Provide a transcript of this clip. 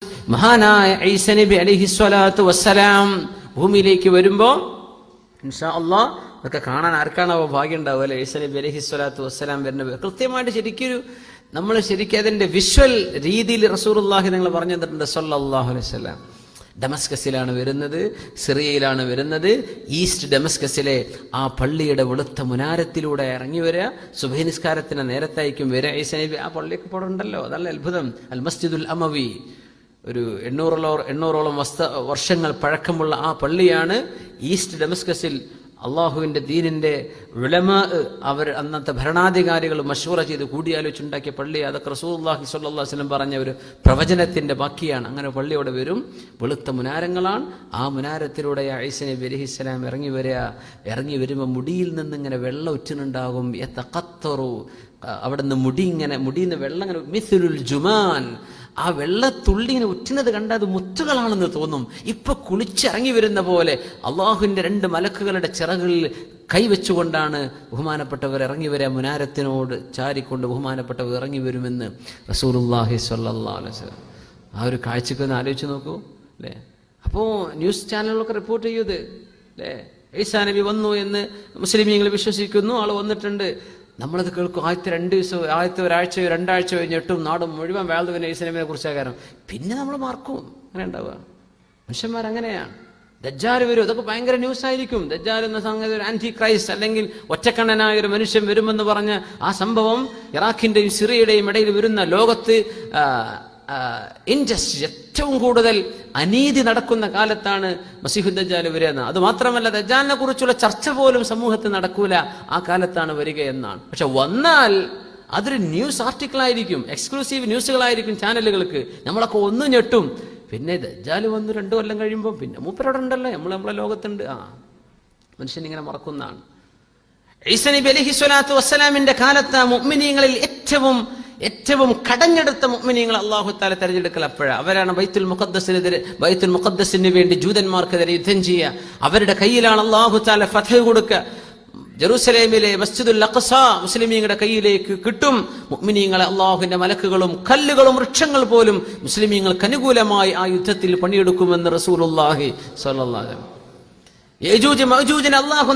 മഹാനായ ഈസാ നബി അലൈഹിസ്സലാത്തു വസ്സലാം ഭൂമിയിലേക്ക് വരുമ്പോൾ ഇൻഷാ അല്ലാഹ് അതൊക്കെ കാണാൻ ആർക്കാണോ ഭാഗ്യം ഉണ്ടാവുക അല്ലെ? ഈസാ നബി അലൈഹിസ്സലാത്തു വസ്സലാം വരുന്നത് കൃത്യമായിട്ട് ശരിക്കൊരു നമ്മൾ ശരിക്കും അതിന്റെ വിഷ്വൽ രീതിയിൽ റസൂലുള്ളാഹി നിങ്ങൾ പറഞ്ഞു തന്നിട്ടുണ്ട് സല്ലല്ലാഹു അലൈഹി വസല്ലം. ഡമസ്കസിലാണ് വരുന്നത്, സിറിയയിലാണ് വരുന്നത്. ഈസ്റ്റ് ഡമസ്കസിലെ ആ പള്ളിയുടെ വെളുത്ത മുനാരത്തിലൂടെ ഇറങ്ങി വരിക. സുബഹി നിസ്കാരത്തിന് നേരത്തായിരിക്കും വരിക. ഈസാ നബി ആ പള്ളിയൊക്കെ ഇപ്പോൾ ഉണ്ടല്ലോ, അതല്ല അത്ഭുതം. അൽ മസ്ജിദുൽ അമവി, ഒരു 800ഓളം വർഷങ്ങൾ പഴക്കമുള്ള ആ പള്ളിയാണ് ഈസ്റ്റ് ഡമസ്കസിൽ അള്ളാഹുവിന്റെ ദീനിന്റെ ഉലമാ, അവർ അന്നത്തെ ഭരണാധികാരികൾ മശൂറ ചെയ്ത് കൂടിയാലോചിച്ചുണ്ടാക്കിയ പള്ളി. അതൊക്കെ റസൂലുള്ളാഹി സ്വല്ലല്ലാഹു അലൈഹി വസല്ലം പറഞ്ഞ ഒരു പ്രവചനത്തിന്റെ ബാക്കിയാണ്. അങ്ങനെ പള്ളിയോടെ വരും, വെളുത്ത മുനാരങ്ങളാണ്. ആ മുനാരത്തിലൂടെ ഈസാ നബി അലൈഹിസ്സലാം ഇറങ്ങി വരിക. ഇറങ്ങി വരുമ്പോൾ മുടിയിൽ നിന്ന് ഇങ്ങനെ വെള്ളം ഉറ്റുന്നുണ്ടാകും. യതഖത്തറു, അവിടുന്ന് മുടിന്ന് വെള്ളം ഇങ്ങനെ മിസ്ലുൽ ജുമാൻ, ആ വെള്ളത്തുള്ളി ഇങ്ങനെ ഉറ്റുന്നത് കണ്ട അത് മുത്തുകളാണെന്ന് തോന്നും. ഇപ്പൊ കുളിച്ചിറങ്ങി വരുന്ന പോലെ അള്ളാഹുവിന്റെ 2 മലക്കുകളുടെ ചിറകളിൽ കൈവച്ചുകൊണ്ടാണ് ബഹുമാനപ്പെട്ടവർ ഇറങ്ങി വരിക. മുനാരത്തിനോട് ചാരിക്കൊണ്ട് ബഹുമാനപ്പെട്ടവർ ഇറങ്ങി വരുമെന്ന് റസൂലുള്ളാഹി സ്വല്ലല്ലാഹു അലൈഹി വസല്ലം. ആ ഒരു കാഴ്ചക്ക് ഒന്ന് ആലോചിച്ച് നോക്കൂ അല്ലേ? അപ്പോ ന്യൂസ് ചാനലുകളൊക്കെ റിപ്പോർട്ട് ചെയ്യൂത് അല്ലേ? ഈസാ നബി വന്നു എന്ന് മുസ്ലിമീങ്ങൾ വിശ്വസിക്കുന്നു, ആള് വന്നിട്ടുണ്ട്. നമ്മളത് കേൾക്കും. ആദ്യത്തെ 2 ദിവസം, ആദ്യത്തെ ഒരാഴ്ചയോ 2 ആഴ്ച കഴിഞ്ഞിട്ടും നാടും മുഴുവൻ വേൾഡ് ഈസാ നബിയെ കുറിച്ചാണ് കാരണം. പിന്നെ നമ്മൾ മറക്കും. അങ്ങനെ ഉണ്ടാവുക. മനുഷ്യന്മാരങ്ങനെയാണ്. ദജ്ജാൽ വരും, അതൊക്കെ ഭയങ്കര ന്യൂസ് ആയിരിക്കും. ദജ്ജാൽ എന്ന സംഗതി ഒരു ആന്റി ക്രൈസ്റ്റ് അല്ലെങ്കിൽ ഒറ്റക്കണ്ണനായ ഒരു മനുഷ്യൻ വരുമെന്ന് പറഞ്ഞ ആ സംഭവം ഇറാഖിന്റെയും സിറിയയുടെയും ഇടയിൽ വരുന്ന ലോകത്ത് ഇൻജസ്റ്റിസ്, ഏറ്റവും കൂടുതൽ അനീതി നടക്കുന്ന കാലത്താണ് മസീഹു ദജ്ജാൽ വരിക. അത് മാത്രമല്ല, ദജ്ജാലിനെ കുറിച്ചുള്ള ചർച്ച പോലും സമൂഹത്തിൽ നടക്കൂല, ആ കാലത്താണ് വരിക എന്നാണ്. പക്ഷെ വന്നാൽ അതൊരു ന്യൂസ് ആർട്ടിക്കിൾ ആയിരിക്കും, എക്സ്ക്ലൂസീവ് ന്യൂസുകളായിരിക്കും ചാനലുകൾക്ക്. നമ്മളൊക്കെ ഒന്ന് ഞെട്ടും. പിന്നെ ദജ്ജാൽ വന്നു 2 കൊല്ലം കഴിയുമ്പോൾ പിന്നെ മൂപ്പരോടെ ഉണ്ടല്ലോ, നമ്മളെ ലോകത്തുണ്ട്. മനുഷ്യൻ ഇങ്ങനെ മറക്കുന്നതാണ്. ഈസാ നബി അലൈഹിസ്സലാത്തു വസ്സലാമിന്റെ കാലത്ത് മുഅ്മിനീങ്ങളിൽ ഏറ്റവും കടഞ്ഞെടുത്ത മുഅ്മിനീങ്ങൾ അല്ലാഹു തആല തിരഞ്ഞെടുക്കൽ അപ്പോഴാണ്. അവരാണ് ബൈത്തുൽ മുഖദ്ദസിന് വേണ്ടി ജൂതന്മാർക്കെതിരെ യുദ്ധം ചെയ്യുക. അവരുടെ കയ്യിലാണ് അല്ലാഹു തആല ഫത്ഹ് കൊടുക്കുക. ജെറൂസലേമിലെ മസ്ജിദുൽ അഖ്സ മുസ്ലിമീങ്ങളുടെ കയ്യിലേക്ക് കിട്ടും. മുഅ്മിനീങ്ങളെ അല്ലാഹുവിന്റെ മലക്കുകളും കല്ലുകളും വൃക്ഷങ്ങൾ പോലും മുസ്ലിമീങ്ങൾക്ക് അനുകൂലമായി ആ യുദ്ധത്തിൽ പണിയെടുക്കുമെന്ന് റസൂലുള്ളാഹി സ്വല്ലല്ലാഹു അലൈഹി വസല്ലം. യജൂജ് മഅജൂജിനെ അല്ലാഹു